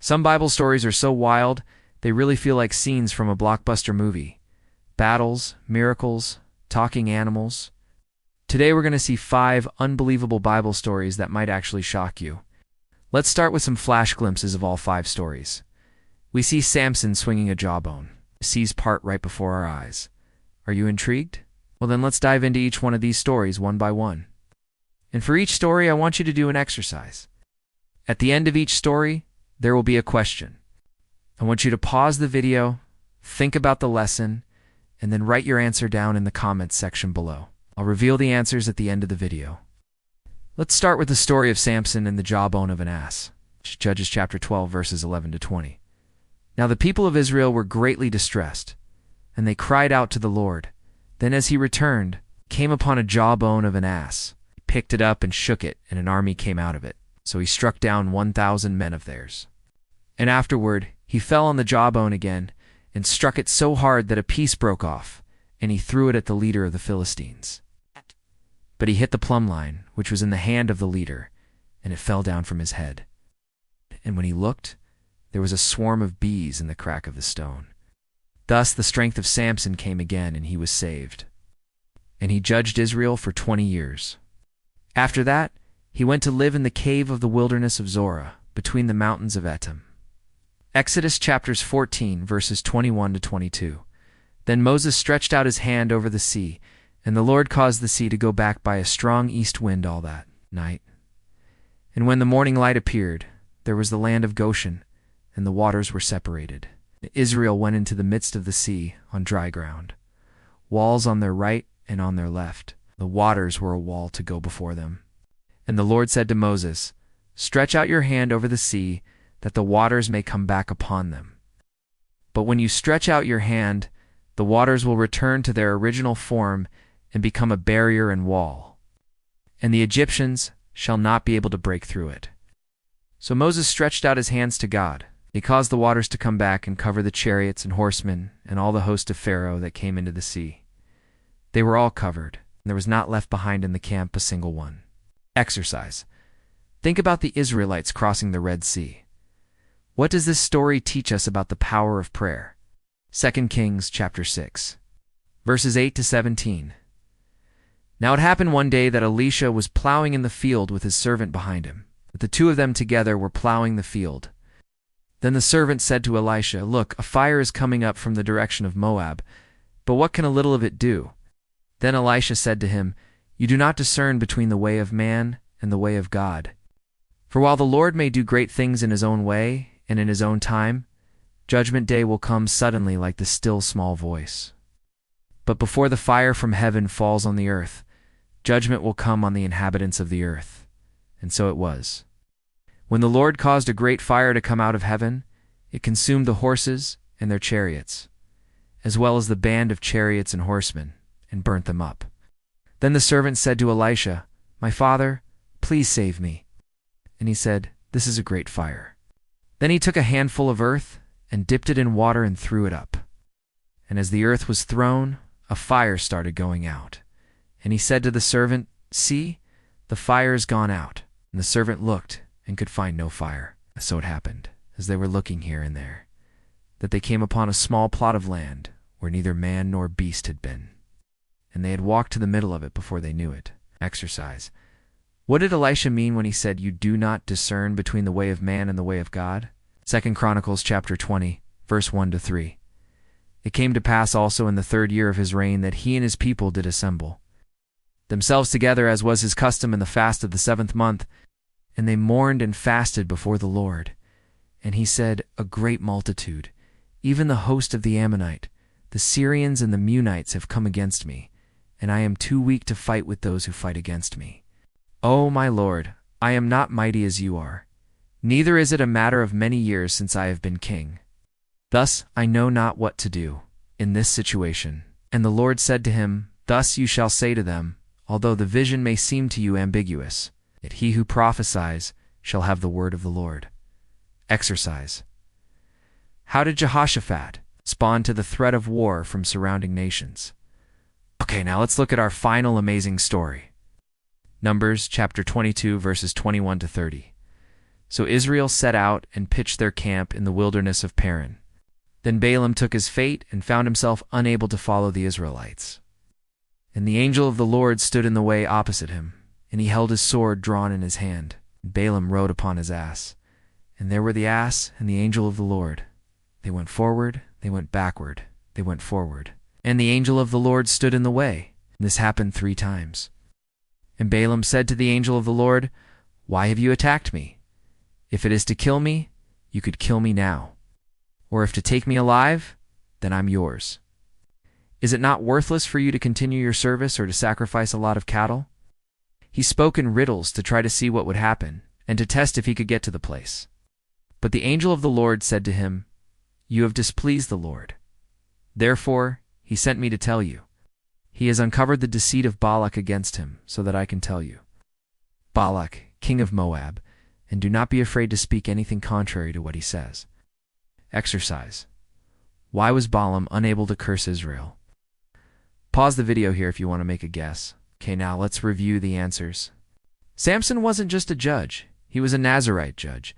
Some Bible stories are so wild, they really feel like scenes from a blockbuster movie. Battles, miracles, talking animals. Today we're going to see 5 unbelievable Bible stories that might actually shock you. Let's start with some flash glimpses of all 5 stories. We see Samson swinging a jawbone. The seas part right before our eyes. Are you intrigued? Well then let's dive into each one of these stories one by one. And for each story, I want you to do an exercise. At the end of each story, there will be a question. I want you to pause the video, think about the lesson, and then write your answer down in the comments section below. I'll reveal the answers at the end of the video. Let's start with the story of Samson and the jawbone of an ass. Judges chapter 12, verses 11 to 20. Now the people of Israel were greatly distressed, and they cried out to the Lord. Then as he returned, came upon a jawbone of an ass. He picked it up and shook it, and an army came out of it. So he struck down 1,000 men of theirs. And afterward he fell on the jawbone again, and struck it so hard that a piece broke off, and he threw it at the leader of the Philistines. But he hit the plumb line, which was in the hand of the leader, and it fell down from his head. And when he looked, there was a swarm of bees in the crack of the stone. Thus the strength of Samson came again, and he was saved. And he judged Israel for 20 years. After that, he went to live in the cave of the wilderness of Zorah, between the mountains of Etam. Exodus chapters 14, verses 21 to 22. Then Moses stretched out his hand over the sea, and the Lord caused the sea to go back by a strong east wind all that night. And when the morning light appeared, there was the land of Goshen, and the waters were separated. Israel went into the midst of the sea on dry ground, walls on their right and on their left. The waters were a wall to go before them. And the Lord said to Moses, "Stretch out your hand over the sea, that the waters may come back upon them. But when you stretch out your hand, the waters will return to their original form and become a barrier and wall, and the Egyptians shall not be able to break through it." So Moses stretched out his hands to God. He caused the waters to come back and cover the chariots and horsemen and all the host of Pharaoh that came into the sea. They were all covered, and there was not left behind in the camp a single one. Exercise. Think about the Israelites crossing the Red Sea. What does this story teach us about the power of prayer? 2 Kings chapter 6, verses 8 to 17. Now it happened one day that Elisha was plowing in the field with his servant behind him. But the two of them together were plowing the field. Then the servant said to Elisha, "Look, a fire is coming up from the direction of Moab, but what can a little of it do?" Then Elisha said to him, "You do not discern between the way of man and the way of God. For while the Lord may do great things in his own way and in his own time, judgment day will come suddenly like the still small voice. But before the fire from heaven falls on the earth, judgment will come on the inhabitants of the earth." And so it was. When the Lord caused a great fire to come out of heaven, it consumed the horses and their chariots, as well as the band of chariots and horsemen, and burnt them up. Then the servant said to Elisha, "My father, please save me." And he said, "This is a great fire." Then he took a handful of earth and dipped it in water and threw it up. And as the earth was thrown, a fire started going out. And he said to the servant, "See, the fire is gone out." And the servant looked and could find no fire. So it happened, as they were looking here and there, that they came upon a small plot of land where neither man nor beast had been. And they had walked to the middle of it before they knew it. Exercise. What did Elisha mean when he said, "You do not discern between the way of man and the way of God"? 2 Chronicles chapter 20, verse 1 to 3. It came to pass also in the 3rd year of his reign that he and his people did assemble themselves together, as was his custom, in the fast of the 7th month, and they mourned and fasted before the Lord. And he said, "A great multitude, even the host of the Ammonite, the Syrians and the Munites have come against me, and I am too weak to fight with those who fight against me. O my Lord, I am not mighty as you are, neither is it a matter of many years since I have been king. Thus I know not what to do in this situation." And the Lord said to him, "Thus you shall say to them, although the vision may seem to you ambiguous, that he who prophesies shall have the word of the Lord." Exercise. How did Jehoshaphat respond to the threat of war from surrounding nations? Okay, now let's look at our final amazing story. Numbers chapter 22, verses 21 to 30. So Israel set out and pitched their camp in the wilderness of Paran. Then Balaam took his fate and found himself unable to follow the Israelites. And the angel of the Lord stood in the way opposite him, and he held his sword drawn in his hand. Balaam rode upon his ass. And there were the ass and the angel of the Lord. They went forward, they went backward, they went forward. And the angel of the Lord stood in the way. And this happened 3 times. And Balaam said to the angel of the Lord, "Why have you attacked me? If it is to kill me, you could kill me now. Or if to take me alive, then I'm yours. Is it not worthless for you to continue your service or to sacrifice a lot of cattle?" He spoke in riddles to try to see what would happen, and to test if he could get to the place. But the angel of the Lord said to him, "You have displeased the Lord. Therefore, he sent me to tell you. He has uncovered the deceit of Balak against him, so that I can tell you. Balak, king of Moab, and do not be afraid to speak anything contrary to what he says." Exercise. Why was Balaam unable to curse Israel? Pause the video here if you want to make a guess. Okay, now let's review the answers. Samson wasn't just a judge. He was a Nazirite judge,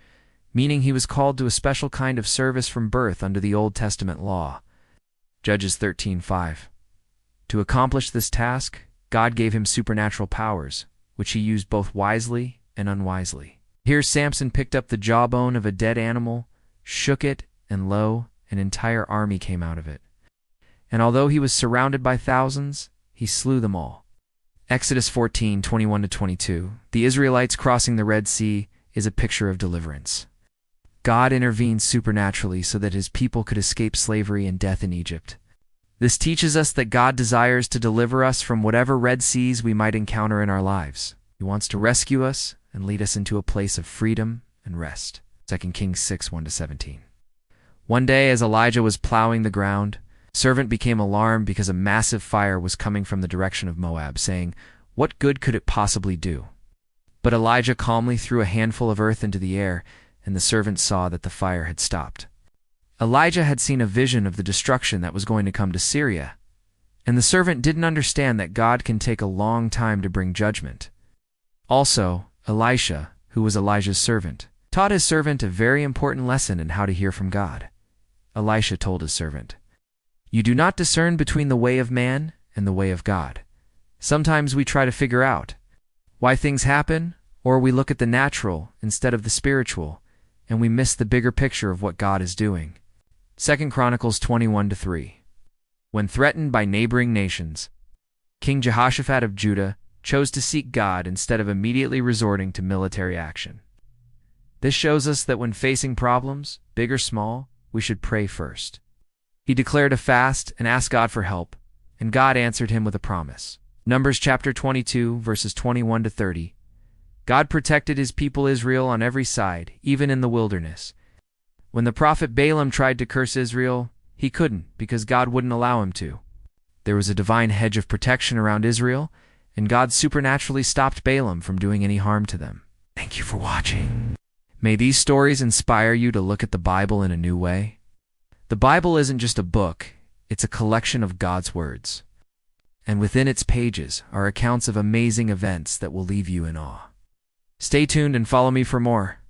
meaning he was called to a special kind of service from birth under the Old Testament law. Judges 13:5. To accomplish this task, God gave him supernatural powers, which he used both wisely and unwisely. Here Samson picked up the jawbone of a dead animal, shook it, and lo, an entire army came out of it. And although he was surrounded by thousands, he slew them all. Exodus 14:21-22. The Israelites crossing the Red Sea is a picture of deliverance. God intervened supernaturally so that his people could escape slavery and death in Egypt. This teaches us that God desires to deliver us from whatever Red Seas we might encounter in our lives. He wants to rescue us and lead us into a place of freedom and rest. 2 Kings 6:1-17. One day, as Elijah was plowing the ground, a servant became alarmed because a massive fire was coming from the direction of Moab, saying, "What good could it possibly do?" But Elijah calmly threw a handful of earth into the air, and the servant saw that the fire had stopped. Elijah had seen a vision of the destruction that was going to come to Syria, and the servant didn't understand that God can take a long time to bring judgment. Also, Elisha, who was Elijah's servant, taught his servant a very important lesson in how to hear from God. Elisha told his servant, "You do not discern between the way of man and the way of God." Sometimes we try to figure out why things happen, or we look at the natural instead of the spiritual, and we miss the bigger picture of what God is doing. 2 Chronicles 21-3. When threatened by neighboring nations, King Jehoshaphat of Judah chose to seek God instead of immediately resorting to military action. This shows us that when facing problems, big or small, we should pray first. He declared a fast and asked God for help, and God answered him with a promise. Numbers chapter 22, verses 21-30. God protected his people Israel on every side, even in the wilderness. When the prophet Balaam tried to curse Israel, he couldn't because God wouldn't allow him to. There was a divine hedge of protection around Israel, and God supernaturally stopped Balaam from doing any harm to them. Thank you for watching. May these stories inspire you to look at the Bible in a new way. The Bible isn't just a book, it's a collection of God's words. And within its pages are accounts of amazing events that will leave you in awe. Stay tuned and follow me for more.